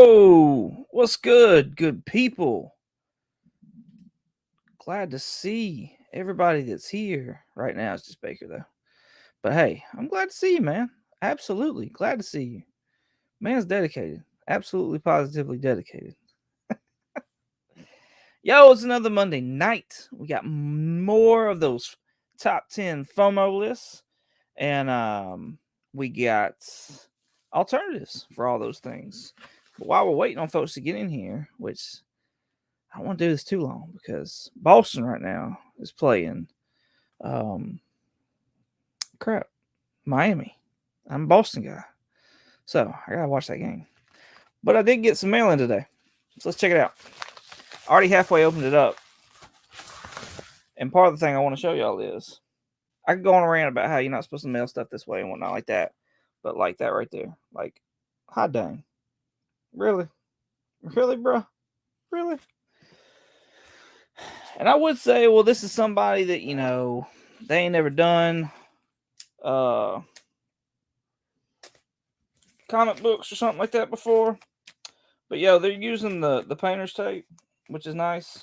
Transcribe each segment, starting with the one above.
Yo, what's good, good people? Glad to see everybody that's here right now. It's just Baker, though. But hey, I'm glad to see you, man. Absolutely glad to see you. Man's dedicated. Absolutely, positively dedicated. Yo, it's another Monday night. We got more of those top 10 FOMO lists. And we got alternatives for all those things. But while we're waiting on folks to get in here, which I don't want to do this too long because Boston right now is playing Miami. I'm a Boston guy, so I gotta watch that game. But I did get some mail in today, so let's check it out. Already halfway opened it up, and part of the thing I want to show y'all is I could go on a rant about how you're not supposed to mail stuff this way and whatnot like that, but like that right there, like, hot dang, really, bro, really. And I would say, well, this is somebody that, they ain't never done comic books or something like that before. But yeah, they're using the painter's tape, which is nice.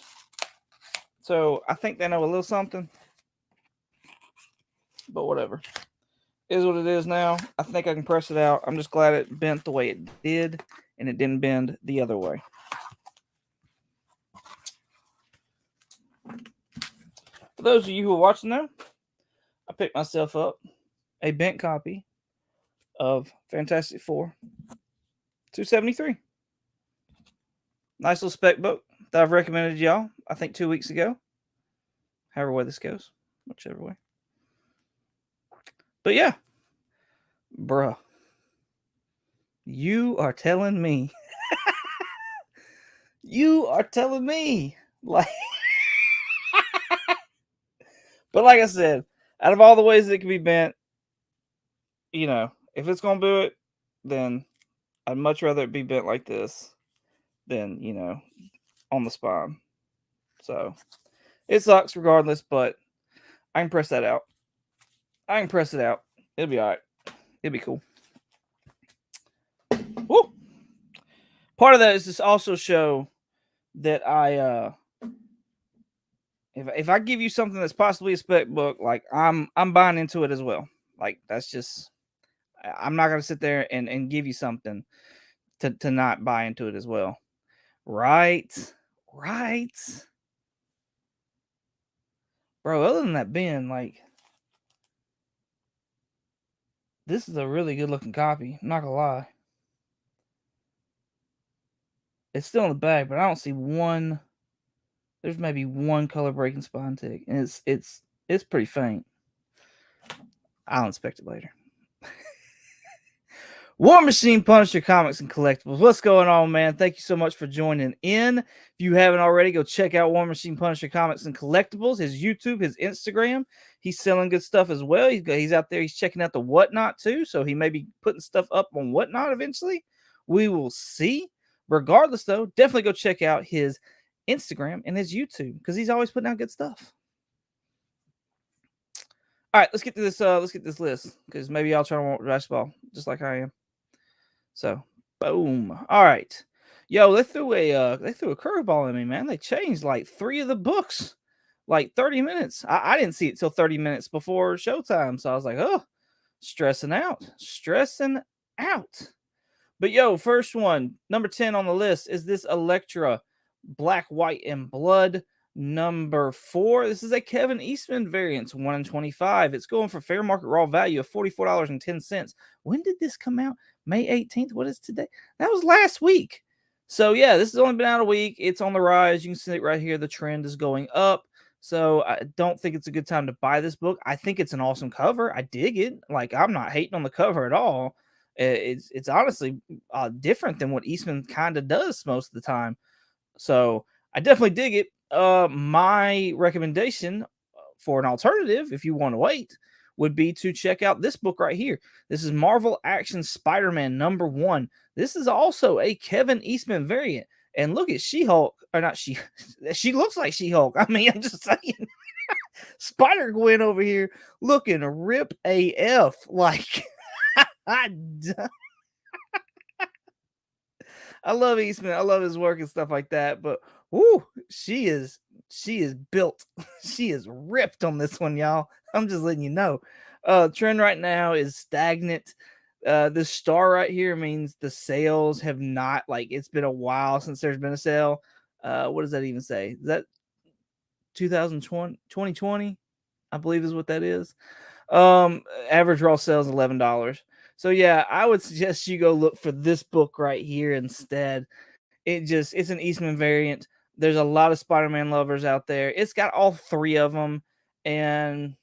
So I think they know a little something. But whatever. Is what it is now. I think I can press it out. I'm just glad it bent the way it did, and it didn't bend the other way. For those of you who are watching now, I picked myself up a bent copy of Fantastic Four 273. Nice little spec book that I've recommended y'all, I think 2 weeks ago. However way this goes. Whichever way. But yeah. Bruh. You are telling me. You are telling me. Like. But like I said, out of all the ways it can be bent, if it's going to do it, then I'd much rather it be bent like this than, on the spine. So, it sucks regardless, but I can press that out. I can press it out. It'll be all right. It'll be cool. Woo! Part of that is to also show that if I give you something that's possibly a spec book, like I'm buying into it as well. Like that's just, I'm not gonna sit there and give you something to not buy into it as well. Right. Bro, other than that bin, like, this is a really good looking copy. I'm not gonna lie. It's still in the bag, but I don't see one. There's maybe one color breaking spine tick, and it's pretty faint. I'll inspect it later. War Machine Punisher Comics and Collectibles. What's going on, man? Thank you so much for joining in. If you haven't already, go check out War Machine Punisher Comics and Collectibles, his YouTube, his Instagram. He's selling good stuff as well. He's out there. He's checking out the Whatnot too, so he may be putting stuff up on Whatnot eventually. We will see. Regardless, though, definitely go check out his Instagram and his YouTube because he's always putting out good stuff. All right, let's get to this. Let's get this list because maybe y'all trying to watch basketball just like I am. So, boom. All right. Yo, they threw a curveball at me, man. They changed like 3 of the books, like 30 minutes. I didn't see it till 30 minutes before showtime. So I was like, oh, stressing out. But yo, first one, number 10 on the list is this Elektra Black, White, and Blood. Number 4, this is a Kevin Eastman variant, 1 in 25. It's going for fair market raw value of $44.10. When did this come out? May 18th. What is today? That was last week. So yeah, this has only been out a week. It's on the rise. You can see it right here. The trend is going up. So I don't think it's a good time to buy this book. I think it's an awesome cover. I dig it. Like, I'm not hating on the cover at all. It's honestly different than what Eastman kind of does most of the time. So I definitely dig it. My recommendation for an alternative, if you want to wait, would be to check out this book right here. This is Marvel Action Spider-Man number 1. This is also a Kevin Eastman variant. And look at She-Hulk, or not she. She looks like She-Hulk. I mean, I'm just saying. Spider-Gwen over here looking rip AF. Like, I love Eastman. I love his work and stuff like that. But whoo, she is built. She is ripped on this one, y'all. I'm just letting you know. Trend right now is stagnant. This star right here means the sales have not, like, it's been a while since there's been a sale. What does that even say? Is that 2020 2020? I believe is what that is. Average raw sales $11. So yeah, I would suggest you go look for this book right here instead. It's an Eastman variant. There's a lot of Spider-Man lovers out there. It's got all three of them, and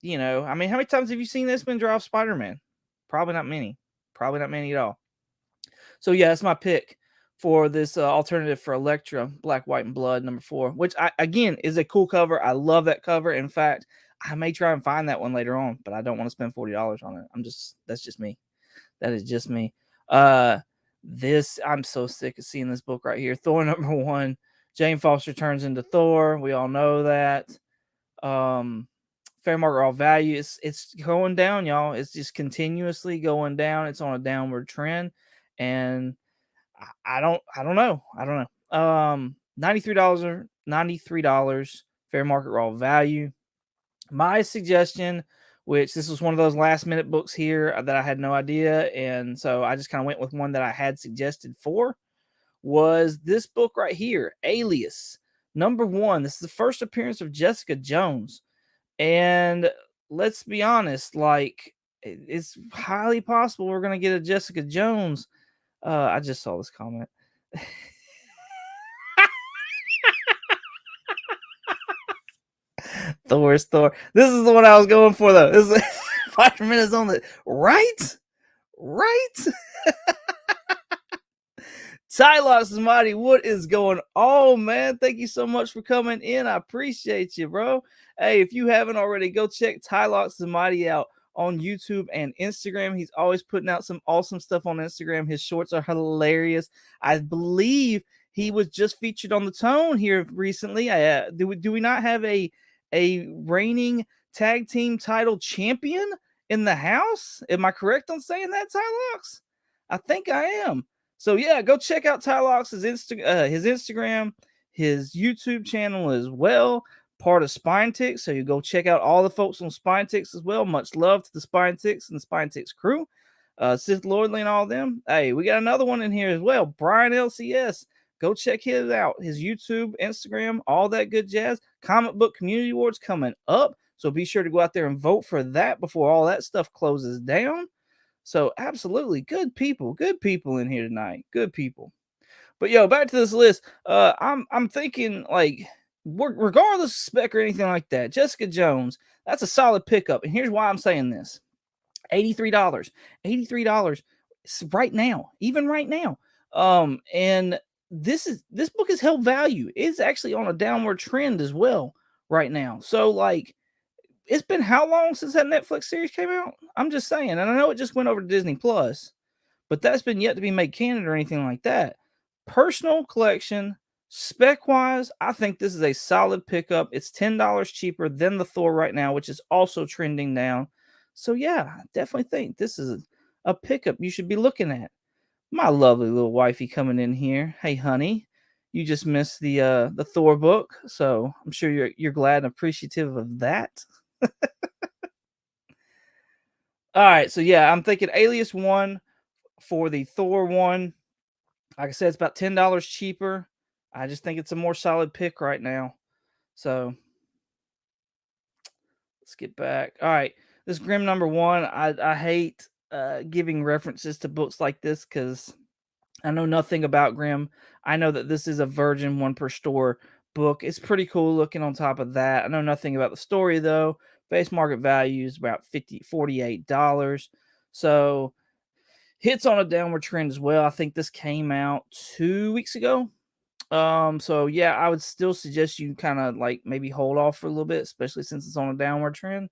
I mean, how many times have you seen Eastman drive Spider-Man? Probably not many. Probably not many at all. So yeah, that's my pick for this alternative for Elektra, Black, White, and Blood #4, which again is a cool cover. I love that cover. In fact, I may try and find that one later on, but I don't want to spend $40 on it. That's just me. That is just me. I'm so sick of seeing this book right here. Thor #1. Jane Foster turns into Thor. We all know that. Fair market raw value. It's going down, y'all. It's just continuously going down. It's on a downward trend, and I don't know. I don't know. $93 fair market raw value. My suggestion, which this was one of those last minute books here that I had no idea, and so I just kind of went with one that I had suggested for, was this book right here, Alias #1. This is the first appearance of Jessica Jones, and let's be honest, like, it's highly possible we're gonna get a Jessica Jones. I just saw this comment. Thor's Thor. This is the one I was going for, though. This is Spider-Man is on the right, right. Tylox Mighty, what is going on, man? Thank you so much for coming in. I appreciate you, bro. Hey, if you haven't already, go check Tylox Mighty out on YouTube and Instagram. He's always putting out some awesome stuff on Instagram. His shorts are hilarious. I believe he was just featured on the Tone here recently. Do we not have a reigning tag team title champion in the house? Am I correct on saying that, Tylox? I think I am. So yeah, go check out Tylox's his Instagram, his YouTube channel as well. Part of Spine Ticks, so you go check out all the folks on Spine Ticks as well. Much love to the Spine Ticks and the Spine Ticks crew, Sith Lordly and all them. Hey, we got another one in here as well, Brian LCS. Go check his out, his YouTube, Instagram, all that good jazz. Comic Book Community Awards coming up, so be sure to go out there and vote for that before all that stuff closes down. So absolutely good people in here tonight. Good people. But yo, back to this list. I'm thinking, like, regardless of spec or anything like that, Jessica Jones, that's a solid pickup. And here's why I'm saying this. $83. $83 right now, even right now. And this book has held value. It's actually on a downward trend as well right now. So, like, it's been how long since that Netflix series came out? I'm just saying, and I know it just went over to Disney Plus, but that's been yet to be made canon or anything like that. Personal collection, spec wise, I think this is a solid pickup. It's $10 cheaper than the Thor right now, which is also trending down. So yeah, I definitely think this is a pickup you should be looking at. My lovely little wifey coming in here. Hey, honey, you just missed the Thor book, so I'm sure you're glad and appreciative of that. All right, so yeah, I'm thinking Alias 1 for the Thor one. Like I said, it's about $10 cheaper. I just think it's a more solid pick right now. So let's get back. All right, this Grimm #1. I hate giving references to books like this because I know nothing about Grimm. I know that this is a Virgin one per store book. It's pretty cool looking on top of that. I know nothing about the story though. Base market value is about $48. So hits on a downward trend as well. I think this came out 2 weeks ago. So yeah, I would still suggest you kind of like maybe hold off for a little bit, especially since it's on a downward trend.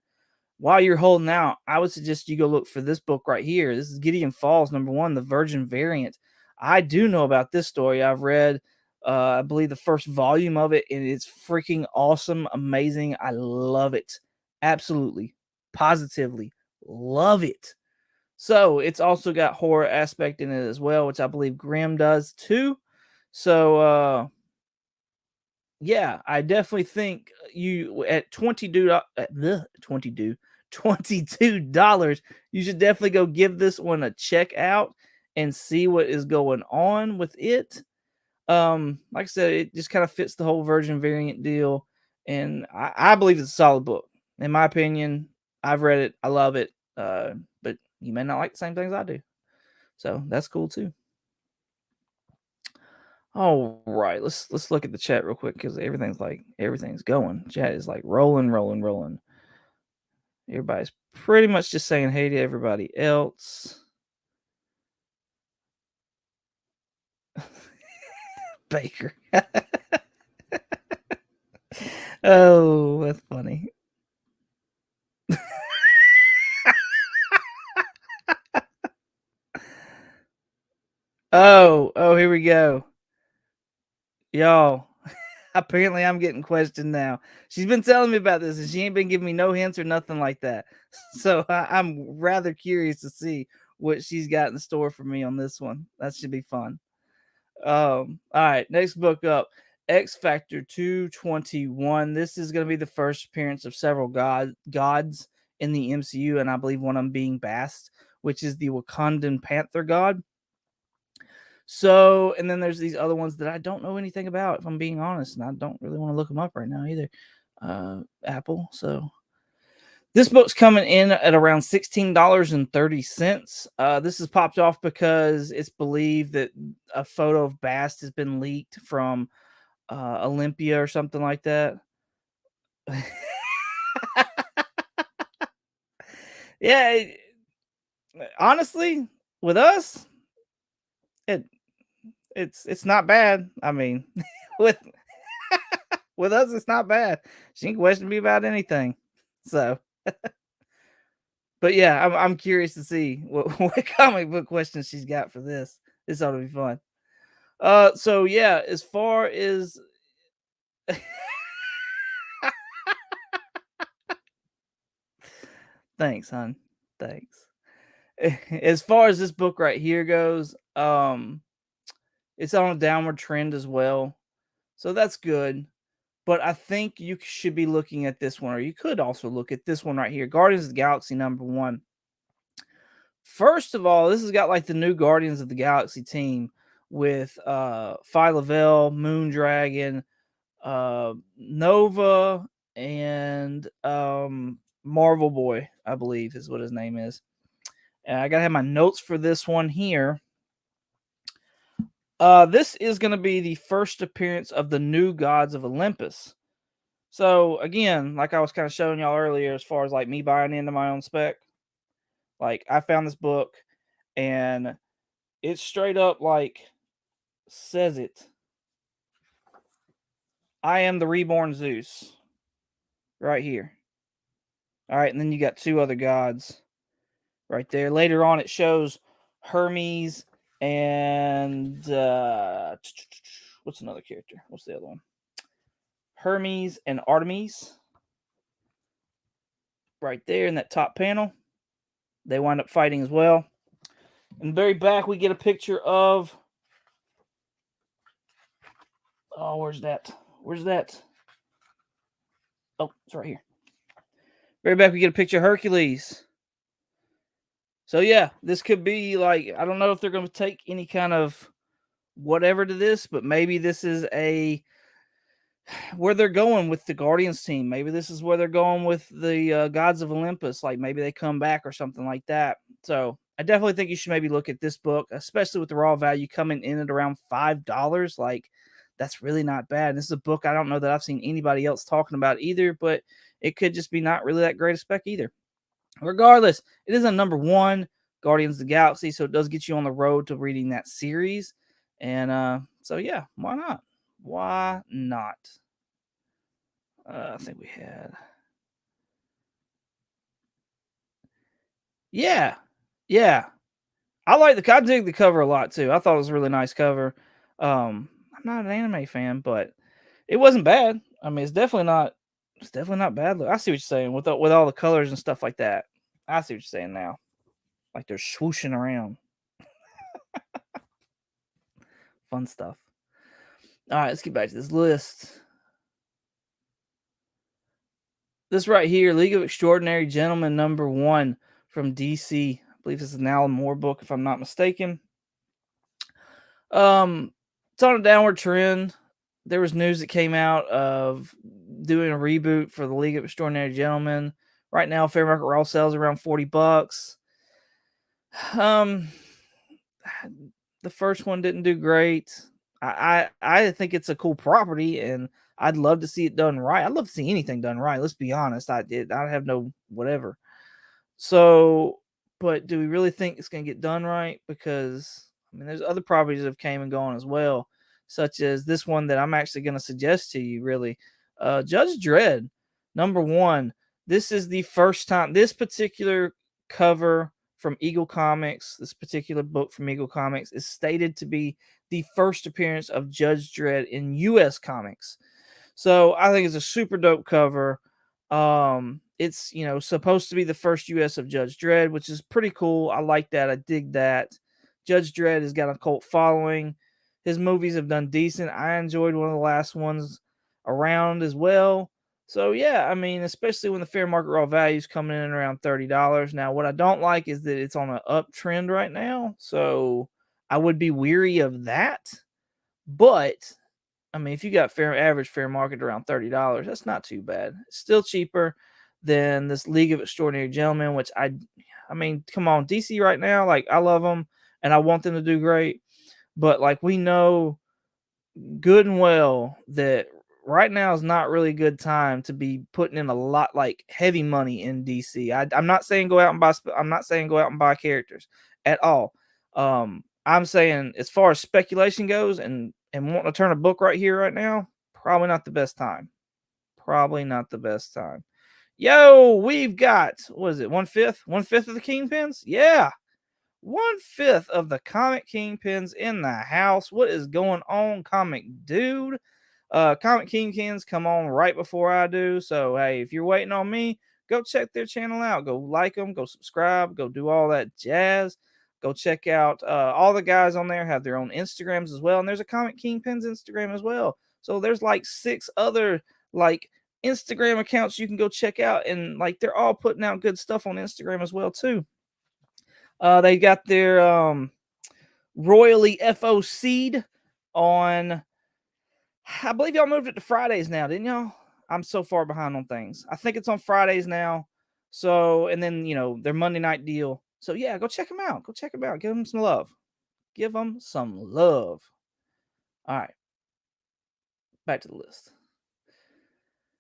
While you're holding out, I would suggest you go look for this book right here. This is Gideon Falls #1, the Virgin variant. I do know about this story. I've read, I believe, the first volume of it, and it's freaking awesome, amazing. I love it. Absolutely, positively love it. So it's also got horror aspect in it as well, which I believe Grimm does too. So yeah, I definitely think you at 22 $22, you should definitely go give this one a check out and see what is going on with it. Like I said, it just kind of fits the whole Virgin variant deal, and I believe it's a solid book. In my opinion, I've read it, I love it. But you may not like the same things I do. So that's cool too. All right, let's look at the chat real quick because everything's going. Chat is like rolling, rolling, rolling. Everybody's pretty much just saying hey to everybody else. Baker. Oh, that's funny. Oh, here we go. Y'all, apparently I'm getting questioned now. She's been telling me about this and she ain't been giving me no hints or nothing like that. So I'm rather curious to see what she's got in store for me on this one. That should be fun. All right, next book up, X Factor 221. This is going to be the first appearance of several gods in the MCU, and I believe one of them being Bast, which is the Wakandan Panther god. So, and then there's these other ones that I don't know anything about, if I'm being honest, and I don't really want to look them up right now either. Apple. So this book's coming in at around $16.30. This is popped off because it's believed that a photo of Bast has been leaked from Olympia or something like that. Yeah, honestly, with us, it it's not bad. I mean, with with us, it's not bad. She can question me about anything. So, but yeah, I'm curious to see what comic book questions she's got for this. This ought to be fun. So yeah, as far as thanks, hon. Thanks. As far as this book right here goes, it's on a downward trend as well. So that's good. But I think you should be looking at this one, or you could also look at this one right here, Guardians of the Galaxy #1. First of all, this has got like the new Guardians of the Galaxy team with Phyla-Vell, Moondragon, Nova, and Marvel Boy, I believe is what his name is. And I gotta have my notes for this one here. This is gonna be the first appearance of the new gods of Olympus. So again, like I was kind of showing y'all earlier, as far as like me buying into my own spec, like I found this book and it straight up like says it. I am the reborn Zeus. Right here. All right, and then you got two other gods right there. Later on, it shows Hermes and what's another character? What's the other one? Hermes and Artemis. Right there in that top panel. They wind up fighting as well. In the very back, we get a picture of. Oh, where's that? Where's that? Oh, it's right here. Very back, we get a picture of Hercules. So yeah, this could be like, I don't know if they're going to take any kind of whatever to this, but maybe this is where they're going with the Guardians team. Maybe this is where they're going with the Gods of Olympus. Like maybe they come back or something like that. So I definitely think you should maybe look at this book, especially with the raw value coming in at around $5. Like that's really not bad. This is a book I don't know that I've seen anybody else talking about either, but it could just be not really that great a spec either. Regardless, it is a #1 Guardians of the Galaxy, so it does get you on the road to reading that series. And so yeah, why not? Why not? I think we had. Yeah, yeah. I dig the cover a lot too. I thought it was a really nice cover. I'm not an anime fan, but it wasn't bad. I mean, it's definitely not bad. Look, I see what you're saying with all the colors and stuff like that. I see what you're saying now. like they're swooshing around. Fun stuff. All right, let's get back to this list. This right here, League of Extraordinary Gentlemen #1 from DC. I believe this is an Alan Moore book, if I'm not mistaken. It's on a downward trend. There was news that came out of doing a reboot for the League of Extraordinary Gentlemen. Right now, fair market raw sales around $40. Um, the first one didn't do great. I think it's a cool property, and I'd love to see it done right. I'd love to see anything done right. Let's be honest. I have no whatever. So, but do we really think it's going to get done right? Because I mean, there's other properties that have came and gone as well, such as this one that I'm actually going to suggest to you. Really, Judge Dredd #1. This is the first time this particular cover from Eagle Comics, this particular book from Eagle Comics, is stated to be the first appearance of Judge Dredd in U.S. comics. So I think it's a super dope cover. It's supposed to be the first US of Judge Dredd, which is pretty cool. I like that. I dig that. Judge Dredd has got a cult following. His movies have done decent. I enjoyed one of the last ones around as well. So yeah, I mean, especially when the fair market raw value is coming in around $30. Now, what I don't like is that it's on an uptrend right now. So I would be weary of that. But I mean, if you got average fair market around $30, that's not too bad. It's still cheaper than this League of Extraordinary Gentlemen, which I mean, come on, DC right now, like I love them and I want them to do great, but like we know good and well that right now is not really a good time to be putting in a lot like heavy money in DC. I'm not saying go out and buy. I'm not saying go out and buy characters at all. I'm saying as far as speculation goes and wanting to turn a book right here right now, probably not the best time. Probably not the best time. Yo, we've got what is it? 1/5? 1/5 of the Kingpins? Yeah. 1/5 of the comic kingpins in the house. What is going on, comic dude? Comic kingpins come on right before I do. So hey, if you're waiting on me, go check their channel out. Go like them, go subscribe, go do all that jazz. Go check out all the guys on there have their own Instagrams as well. And there's a Comic Kingpins Instagram as well. So there's like 6 other like Instagram accounts you can go check out. And like they're all putting out good stuff on Instagram as well, too. They got their Royally FOC'd on, I believe y'all moved it to Fridays now, didn't y'all? I'm so far behind on things. I think it's on Fridays now. So, and then, their Monday night deal. So, yeah, go check them out. Go check them out. Give them some love. Give them some love. All right. Back to the list.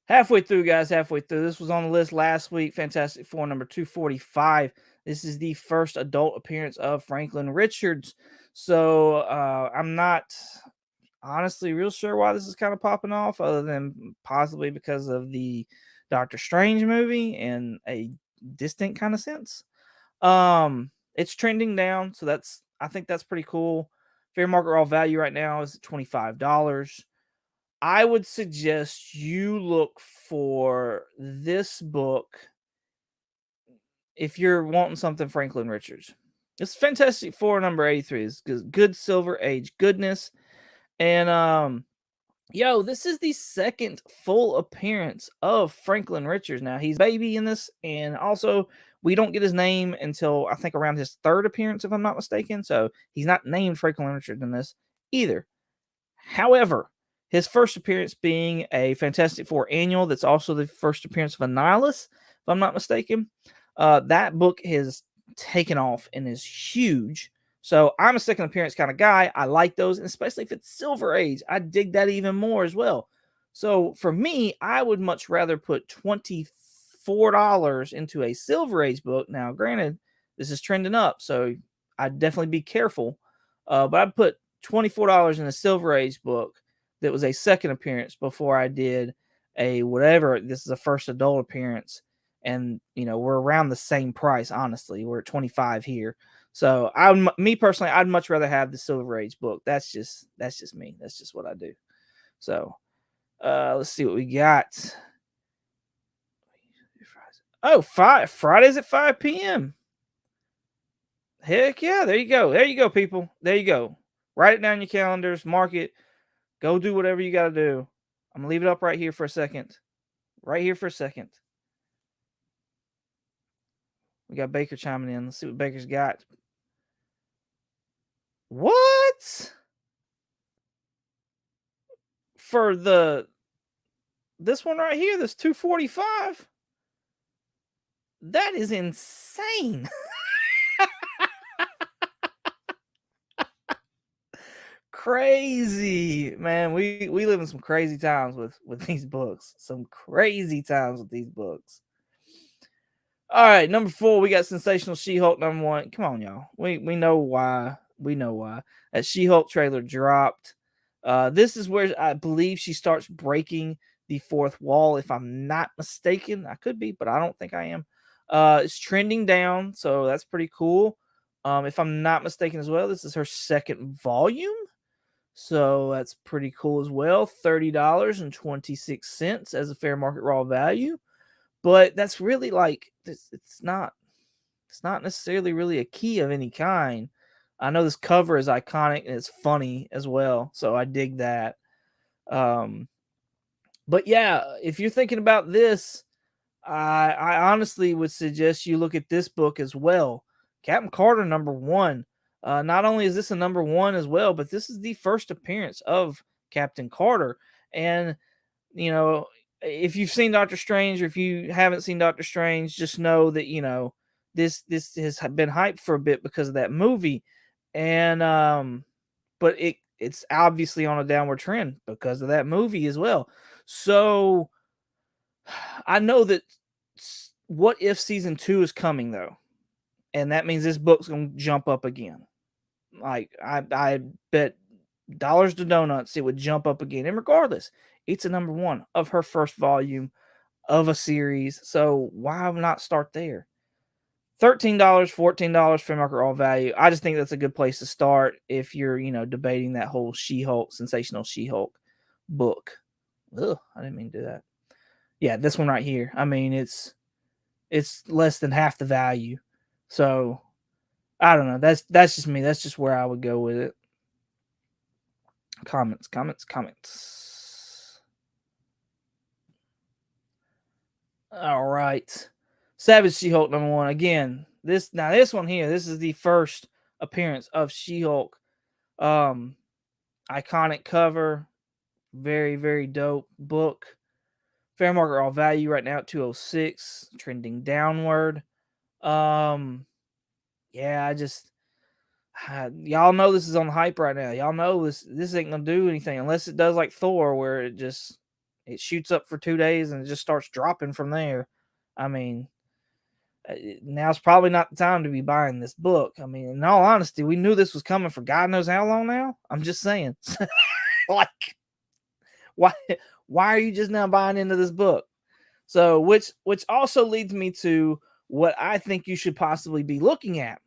Halfway through, guys. Halfway through. This was on the list last week. Fantastic Four #245. This is the first adult appearance of Franklin Richards. So I'm not honestly real sure why this is kind of popping off, other than possibly because of the Doctor Strange movie in a distant kind of sense. It's trending down, so I think that's pretty cool. Fair market raw value right now is $25. I would suggest you look for this book if you're wanting something Franklin Richards. It's Fantastic Four #83. It's good Silver Age goodness. And this is the second full appearance of Franklin Richards. Now he's baby in this, and also we don't get his name until I think around his 3rd appearance, if I'm not mistaken. So he's not named Franklin Richards in this either. However, his first appearance being a Fantastic Four annual, that's also the first appearance of Annihilus, if I'm not mistaken. That book has taken off and is huge. So I'm a second appearance kind of guy. I like those, and especially if it's Silver Age, I dig that even more as well. So for me, I would much rather put $24 into a Silver Age book. Now, granted, this is trending up, so I'd definitely be careful. But I'd put $24 in a Silver Age book that was a second appearance before I did a whatever. This is a first adult appearance, and we're around the same price. Honestly, we're at 25 here. So me personally, I'd much rather have the Silver Age book. That's just me. That's just what I do. So let's see what we got. Oh, Fridays at 5 p.m. Heck yeah, there you go. There you go, people. There you go. Write it down in your calendars, mark it, go do whatever you gotta do. I'm gonna leave it up right here for a second. Right here for a second. We got Baker chiming in. Let's see what Baker's got. What? For this one right here, this 245? That is insane. Crazy. Man, we live in some crazy times with these books. Some crazy times with these books. All right, number 4, we got Sensational SheHulk number 1. Come on, y'all. We know why. We know why. That SheHulk trailer dropped. This is where I believe she starts breaking the fourth wall, if I'm not mistaken. I could be, but I don't think I am. It's trending down, so that's pretty cool. If I'm not mistaken as well, this is her second volume. So that's pretty cool as well. $30.26 as a fair market raw value. But that's really like it's not necessarily really a key of any kind. I know this cover is iconic and it's funny as well, so I dig that. Um, but yeah, if you're thinking about this, I honestly would suggest you look at this book as well. Captain Carter number 1. Not only is this a number 1 as well, but this is the first appearance of Captain Carter. And you know, if you've seen Doctor Strange or if you haven't seen Doctor Strange, just know that this has been hyped for a bit because of that movie, and but it's obviously on a downward trend because of that movie as well. So I know that What If season 2 is coming though, and that means this book's gonna jump up again. Like I bet dollars to donuts it would jump up again. And regardless, it's a number 1 of her first volume of a series. So why not start there? $13, $14 fair market raw value. I just think that's a good place to start if you're, debating that whole She-Hulk, Sensational She-Hulk book. Ugh, I didn't mean to do that. Yeah, this one right here. I mean, it's less than half the value. So I don't know. That's just me. That's just where I would go with it. Comments. All right. Savage She-Hulk number 1. Again, this one here, this is the first appearance of She-Hulk. Iconic cover. Very, very dope book. Fair market raw value right now at 206, trending downward. Yeah, y'all know this is on the hype right now. Y'all know this ain't gonna do anything unless it does like Thor, where it shoots up for 2 days and it just starts dropping from there. I mean, now's probably not the time to be buying this book. I mean, in all honesty, we knew this was coming for God knows how long now. I'm just saying, like, why why are you just now buying into this book? So, which also leads me to what I think you should possibly be looking at.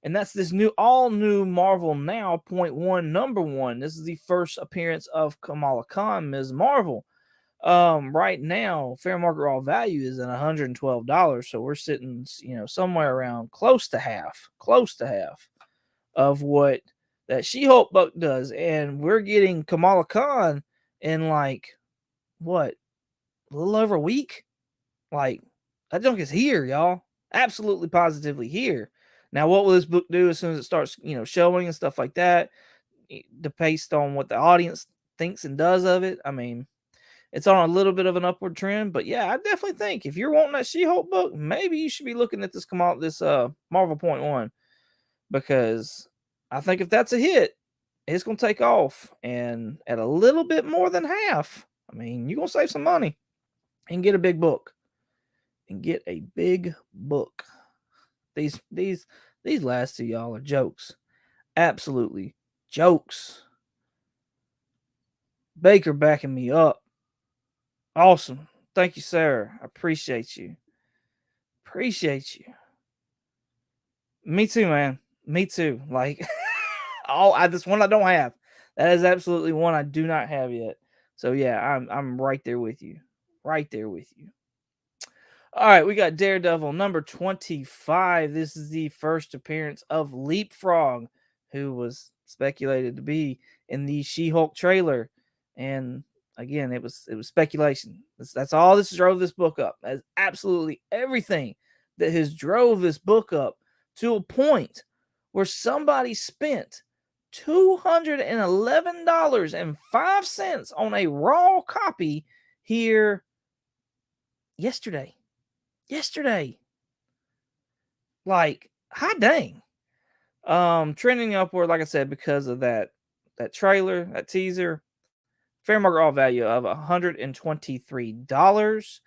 And that's this all new Marvel Now .1 number 1. This is the first appearance of Kamala Khan, Ms. Marvel. Right now, fair market raw value is at $112. So we're sitting, somewhere around close to half of what that She-Hulk book does. And we're getting Kamala Khan in like what? A little over a week? Like, that junk is here, y'all. Absolutely positively here. Now, what will this book do as soon as it starts, showing and stuff like that? Based on what the audience thinks and does of it. I mean, it's on a little bit of an upward trend, but yeah, I definitely think if you're wanting that She-Hulk book, maybe you should be looking at this Marvel .1, because I think if that's a hit, it's gonna take off, and at a little bit more than half, I mean, you're gonna save some money and get a big book. These last two, y'all, are jokes. Absolutely jokes. Baker backing me up. Awesome. Thank you, sir. I appreciate you. Me too, man. Me too. Like, this one I don't have. That is absolutely one I do not have yet. So yeah, I'm right there with you. Right there with you. All right, we got Daredevil number 25. This is the first appearance of Leapfrog, who was speculated to be in the She-Hulk trailer. And again, it was speculation. That's all this drove this book up. That's absolutely everything that has drove this book up to a point where somebody spent $211.05 on a raw copy here yesterday. Like, hot dang. Trending upward, like I said, because of that trailer, that teaser. Fair market raw value of $123.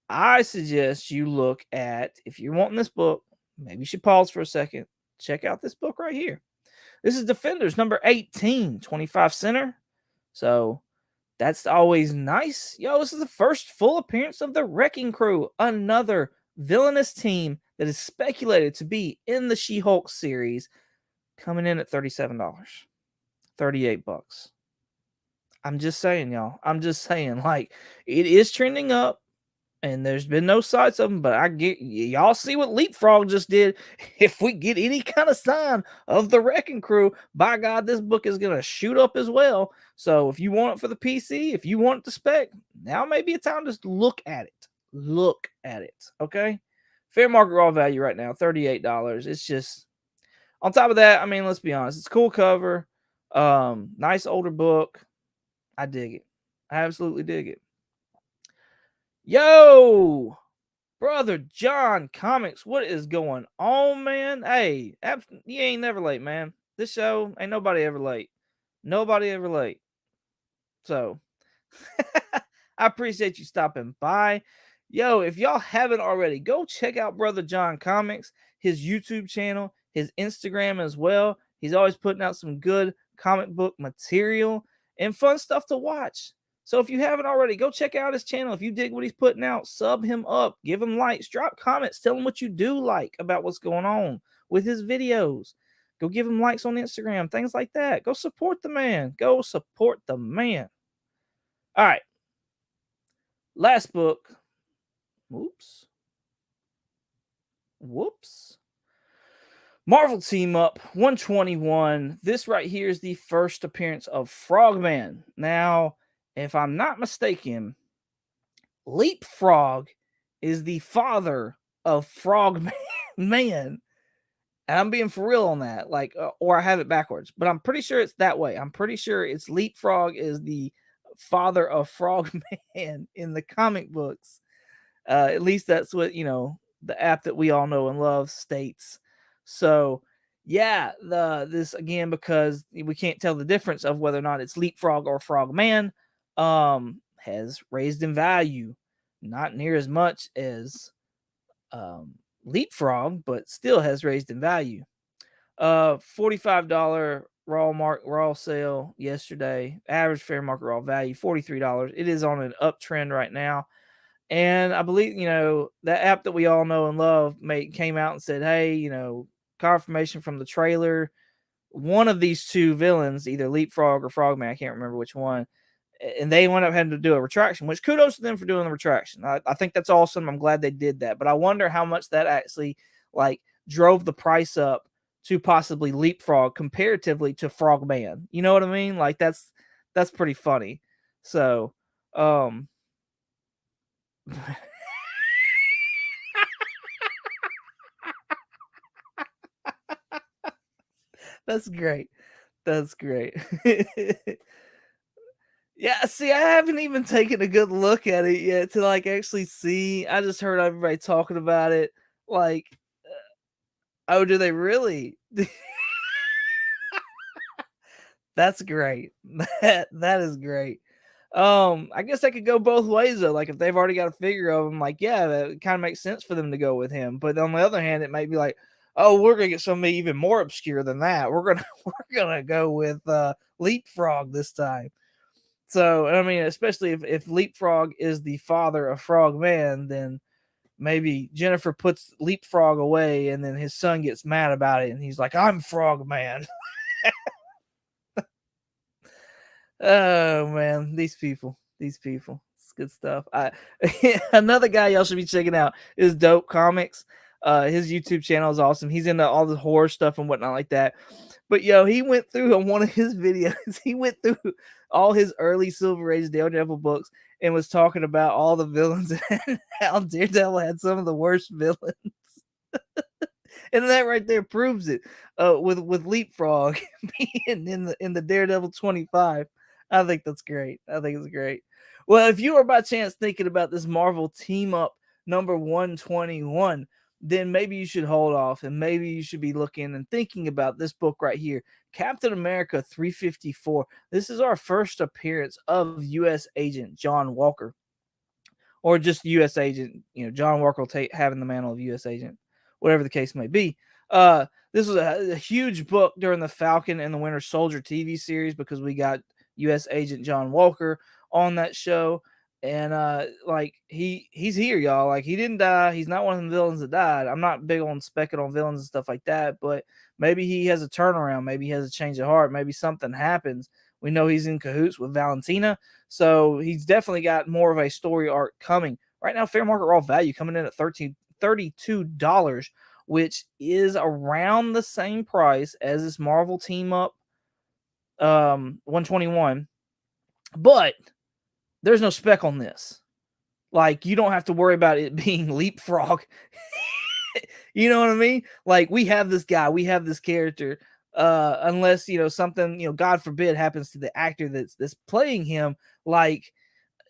I suggest you look at, if you're wanting this book, maybe you should pause for a second. Check out this book right here. This is Defenders number 18, 25 center. So that's always nice. Yo, this is the first full appearance of the Wrecking Crew, another villainous team that is speculated to be in the She-Hulk series, coming in at $37. $38. I'm just saying, y'all. I'm just saying, like, it is trending up. And there's been no sights of them, but I get y'all see what Leapfrog just did. If we get any kind of sign of the Wrecking Crew, by God, this book is gonna shoot up as well. So if you want it for the PC, if you want it to spec, now may be a time to look at it. Look at it. Okay. Fair market raw value right now, $38. It's just on top of that, I mean, let's be honest, it's a cool cover. Nice older book. I dig it. I absolutely dig it. Yo, Brother John Comics, what is going on, man? Hey, you ain't never late, man. This show ain't nobody ever late. Nobody ever late. So, I appreciate you stopping by. Yo, if y'all haven't already, go check out Brother John Comics, his YouTube channel, his Instagram as well. He's always putting out some good comic book material and fun stuff to watch. So if you haven't already, go check out his channel. If you dig what he's putting out, sub him up, give him likes, drop comments, tell him what you do like about what's going on with his videos. Go give him likes on Instagram, things like that. Go support the man. Go support the man. All right. Last book. Whoops. Marvel Team Up 121. This right here is the first appearance of Frogman. Now, if I'm not mistaken, Leapfrog is the father of Frogman. Man. And I'm being for real on that. Like, or I have it backwards, but I'm pretty sure it's that way. I'm pretty sure it's Leapfrog is the father of Frogman in the comic books. At least that's what, the app that we all know and love states. So, yeah, this again, because we can't tell the difference of whether or not it's Leapfrog or Frogman, has raised in value. Not near as much as Leapfrog, but still has raised in value. $45 raw sale yesterday. Average fair market raw value $43. It is on an uptrend right now. And I believe, that app that we all know and love came out and said, hey, confirmation from the trailer. One of these two villains, either Leapfrog or Frogman, I can't remember which one, and they went up having to do a retraction, which kudos to them for doing the retraction. I think that's awesome. I'm glad they did that. But I wonder how much that actually, drove the price up to possibly Leapfrog comparatively to Frogman. You know what I mean? Like, that's pretty funny. So, that's great. That's great. Yeah, see, I haven't even taken a good look at it yet to actually see. I just heard everybody talking about it. Like, oh, do they really? That's great. That is great. I guess that could go both ways though. Like if they've already got a figure of him, yeah, that kind of makes sense for them to go with him. But on the other hand, it might be like, oh, we're gonna get somebody even more obscure than that. We're gonna go with Leapfrog this time. So I mean, especially if Leapfrog is the father of Frogman, then maybe Jennifer puts Leapfrog away, and then his son gets mad about it, and he's like, "I'm Frogman." Oh man, these people. It's good stuff. Another guy y'all should be checking out is Dope Comics. His YouTube channel is awesome. He's into all the horror stuff and whatnot like that. But yo, he went through on one of his videos. He went through all his early Silver Age Daredevil books and was talking about all the villains and how Daredevil had some of the worst villains. And that right there proves it. With Leapfrog being in the Daredevil 25. I think that's great. I think it's great. Well, if you are by chance thinking about this Marvel team up number 121, then maybe you should hold off and maybe you should be looking and thinking about this book right here, Captain America 354. This is our first appearance of U.S. Agent John Walker, or just U.S. Agent. John Walker will having the mantle of U.S. Agent, whatever the case may be. This was a huge book during the Falcon and the Winter Soldier TV series because we got U.S. Agent John Walker on that show. And like he's here, y'all. Like, he didn't die. He's not one of the villains that died. I'm not big on specking on villains and stuff like that, but maybe he has a turnaround. Maybe he has a change of heart. Maybe something happens. We know he's in cahoots with Valentina, so he's definitely got more of a story arc coming. Right now, fair market raw value coming in at $32, which is around the same price as this Marvel team up 121, but there's no spec on this. Like, you don't have to worry about it being Leapfrog. You know what I mean? Like, we have this guy, we have this character, unless something, God forbid, happens to the actor that's playing him. Like,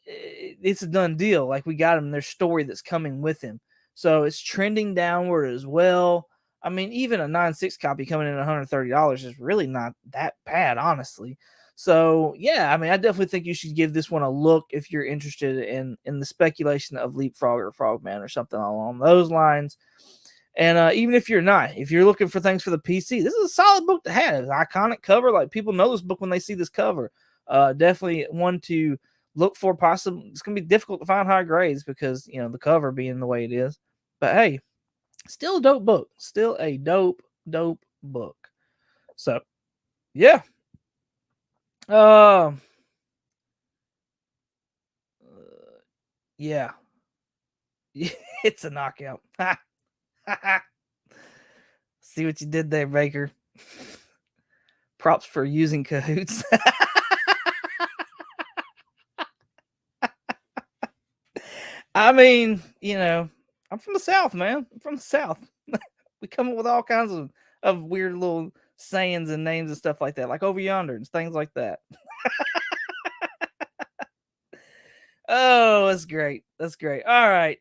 it's a done deal. Like, we got him. There's story that's coming with him, so it's trending downward as well. I mean, even a 9.6 copy coming in at $130 is really not that bad, honestly. So yeah, I mean, I definitely think you should give this one a look if you're interested in the speculation of Leapfrog or Frogman or something along those lines. And even if you're not, if you're looking for things for the PC, this is a solid book to have. It's an iconic cover. Like, people know this book when they see this cover. Definitely one to look for. Possible. It's going to be difficult to find high grades because, the cover being the way it is. But hey, still a dope book. Still a dope book. So, yeah. Yeah. It's a knockout. See what you did there, Baker. Props for using cahoots. I mean, I'm from the South, man. I'm from the South. We come up with all kinds of weird little sayings and names and stuff like that, like over yonder and things like that. Oh, that's great. That's great. All right.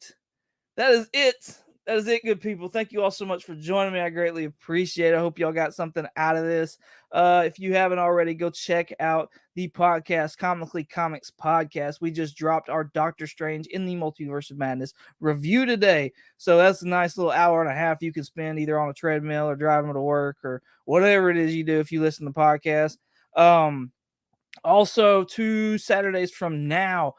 That is it. That is it, good people. Thank you all so much for joining me. I greatly appreciate it. I hope y'all got something out of this. If you haven't already, go check out the podcast, Comically Comics Podcast. We just dropped our Doctor Strange in the Multiverse of Madness review today. So that's a nice little hour and a half you can spend either on a treadmill or driving to work or whatever it is you do if you listen to the podcast. Also, 2 Saturdays from now,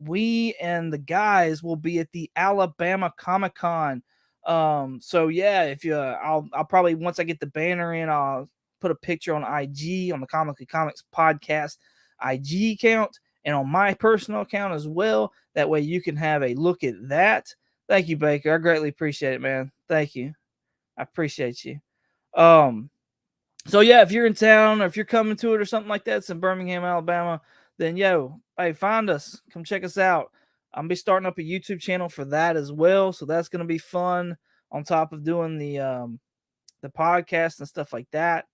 we and the guys will be at the Alabama Comic-Con. So yeah, if you I'll probably, once I get the banner in, I'll put a picture on IG, on the Comically Comics Podcast IG account, and on my personal account as well. That way you can have a look at that. Thank you, Baker. I greatly appreciate it, man. Thank you. I appreciate you. So yeah, if you're in town or if you're coming to it or something like that, it's in Birmingham, Alabama, then hey, find us. Come check us out. I'm gonna be starting up a YouTube channel for that as well, so that's gonna be fun. On top of doing the podcast and stuff like that.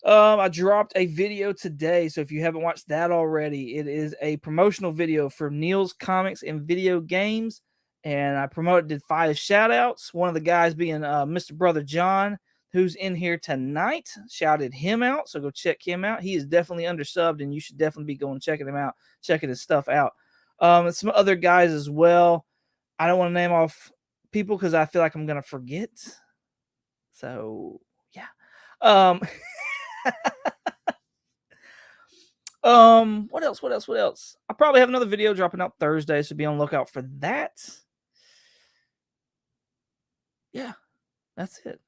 I dropped a video today, so if you haven't watched that already, it is a promotional video for Neil's Comics and Video Games, and I did 5 shout outs. One of the guys being Mr. Brother John, who's in here tonight, shouted him out, so go check him out. He is definitely undersubbed, and you should definitely be going checking him out, checking his stuff out. And some other guys as well. I don't want to name off people because I feel like I'm gonna forget. So yeah. What else? I probably have another video dropping out Thursday, so be on the lookout for that. Yeah, that's it.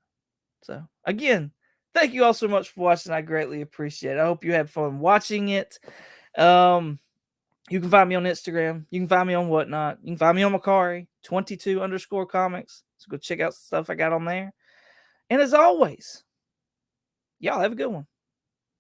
So again, thank you all so much for watching. I greatly appreciate it. I hope you had fun watching it. You can find me on Instagram. You can find me on Whatnot. You can find me on Macari, 22_comics. So go check out some stuff I got on there. And as always, y'all have a good one.